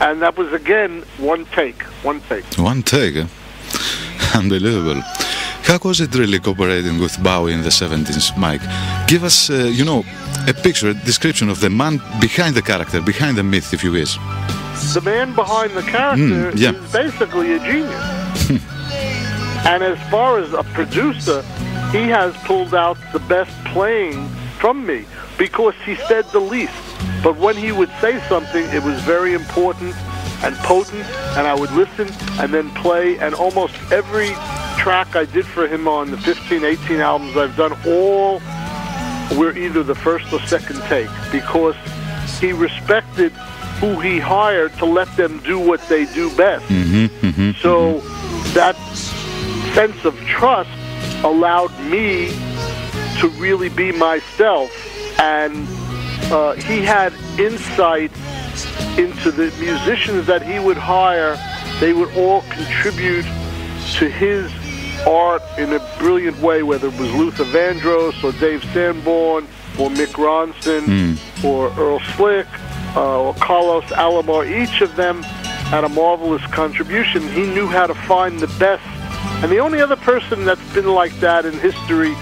And that was, again, one take. One take, eh? Unbelievable. How was it really cooperating with Bowie in the 70s, Mike? Give us, a picture, a description of the man behind the character, behind the myth, if you wish. The man behind the character is basically a genius. And as far as a producer, he has pulled out the best playing from me because he said the least. But when he would say something, it was very important and potent, and I would listen and then play. And almost every track I did for him on the 15, 18 albums I've done, all were either the first or second take, because he respected who he hired to let them do what they do best. So that sense of trust allowed me to really be myself, and he had insight into the musicians that he would hire. They would all contribute to his art in a brilliant way, whether it was Luther Vandross or Dave Sanborn or Mick Ronson or Earl Slick or Carlos Alomar. Each of them had a marvelous contribution. He knew how to find the best. And the only other person that's been like that in history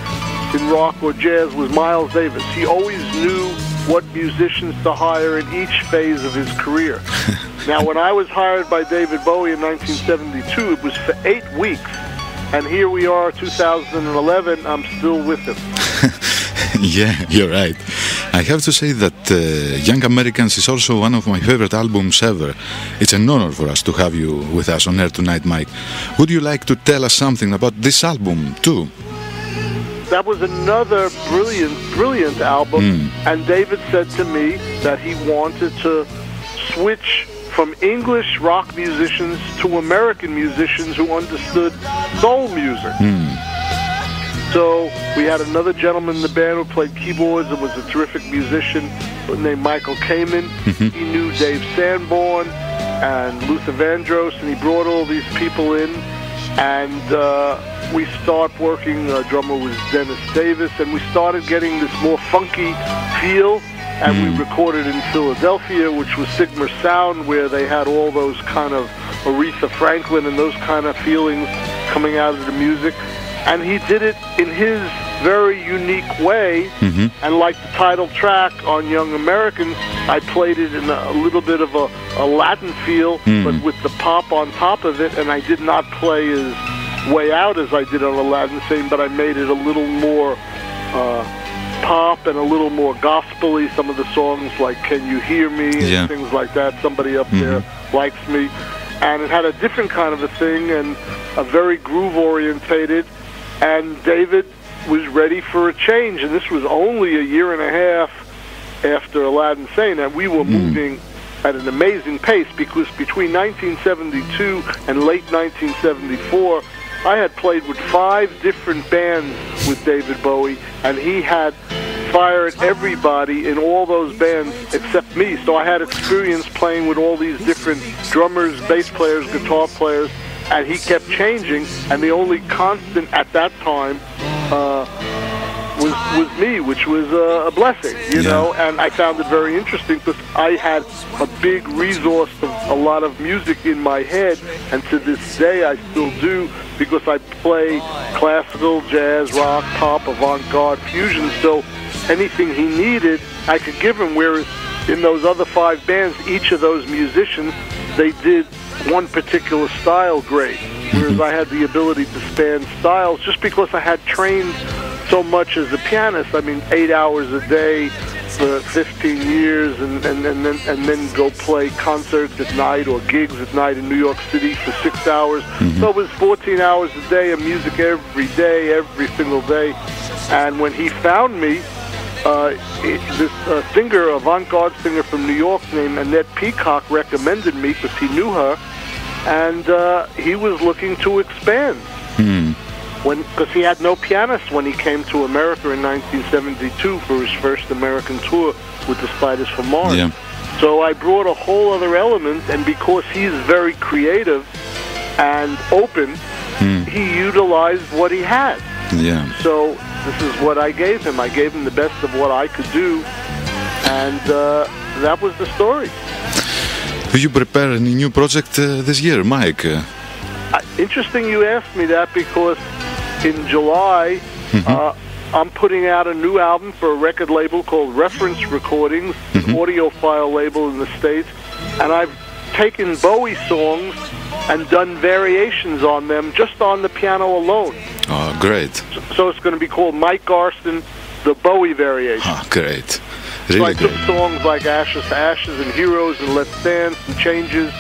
in rock or jazz was Miles Davis. He always knew what musicians to hire in each phase of his career. Now, when I was hired by David Bowie in 1972, it was for 8 weeks. And here we are, 2011, I'm still with him. Yeah, you're right. I have to say that Young Americans is also one of my favorite albums ever. It's an honor for us to have you with us on air tonight, Mike. Would you like to tell us something about this album, too? That was another brilliant album. And David said to me that he wanted to switch from English rock musicians to American musicians who understood soul music. So we had another gentleman in the band who played keyboards and was a terrific musician named Michael Kamen. He knew Dave Sanborn and Luther Vandross, and he brought all these people in. And we started working, drummer was Dennis Davis, and we started getting this more funky feel. And we recorded in Philadelphia, which was Sigma Sound, where they had all those kind of Aretha Franklin and those kind of feelings coming out of the music. And he did it in his very unique way. And like the title track on Young Americans, I played it in a little bit of a Latin feel, but with the pop on top of it. And I did not play as way out as I did on the Latin scene, but I made it a little more pop and a little more gospel-y. Some of the songs like Can You Hear Me and things like that. Somebody up there likes me. And it had a different kind of a thing and a very groove-orientated. And David was ready for a change. And this was only a year and a half after Aladdin Sane. And we were moving at an amazing pace, because between 1972 and late 1974, I had played with 5 different bands with David Bowie, and he had fired everybody in all those bands except me. So I had experience playing with all these different drummers, bass players, guitar players, and he kept changing, and the only constant at that time was me, which was a blessing, you know, and I found it very interesting because I had a big resource of a lot of music in my head, and to this day I still do, because I play classical, jazz, rock, pop, avant-garde, fusion, so anything he needed, I could give him, whereas in those other 5 bands, each of those musicians, they did one particular style great, whereas I had the ability to span styles just because I had trained so much as a pianist. I mean, 8 hours a day for 15 years, and then go play concerts at night or gigs at night in New York City for 6 hours. So it was 14 hours a day of music every day, every single day. And when he found me, this singer, avant-garde singer from New York named Annette Peacock, recommended me because he knew her, and he was looking to expand. Because he had no pianist when he came to America in 1972 for his first American tour with the Spiders from Mars. So I brought a whole other element, and because he's very creative and open, he utilized what he had. So this is what I gave him. I gave him the best of what I could do, and that was the story. Do you prepare any new project this year, Mike? Interesting you asked me that, because in July I'm putting out a new album for a record label called Reference Recordings, an audiophile label in the States, and I've taken Bowie songs and done variations on them just on the piano alone. Oh, great. So it's going to be called Mike Garson, the Bowie variation. Oh, great. Really so I took great. songs like Ashes to Ashes and Heroes and Let's Dance and Changes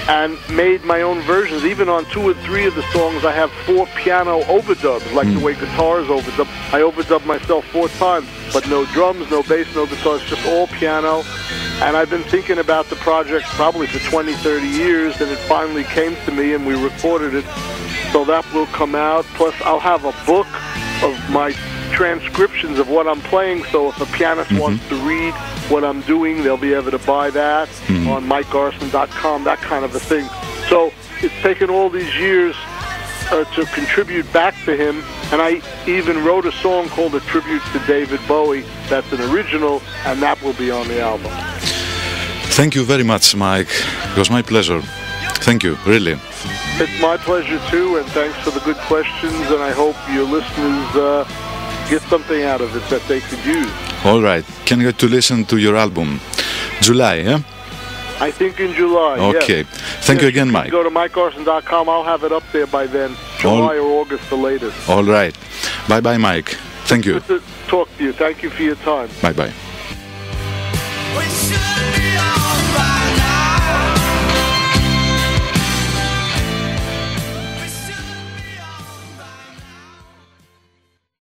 and made my own versions. Even on 2 or 3 of the songs, I have 4 piano overdubs, like the way guitars overdub. I overdubbed myself 4 times, but no drums, no bass, no guitars, just all piano. And I've been thinking about the project probably for 20, 30 years, and it finally came to me, and we recorded it. So that will come out. Plus, I'll have a book of my transcriptions of what I'm playing, so if a pianist wants to read what I'm doing, they'll be able to buy that on MikeGarson.com, that kind of a thing. So it's taken all these years to contribute back to him, and I even wrote a song called A Tribute to David Bowie. That's an original, and that will be on the album. Thank you very much, Mike. It was my pleasure. Thank you, really. It's my pleasure too, and thanks for the good questions, and I hope your listeners get something out of it that they could use. All right. Can you get to listen to your album? July, yeah? I think in July, okay. Yes. Thank you again, Mike. Go to MikeGarson.com. I'll have it up there by then. July or August, the latest. All right. Bye-bye, Mike. Thank you. Good to talk to you. Thank you for your time. Bye-bye. We should be all right.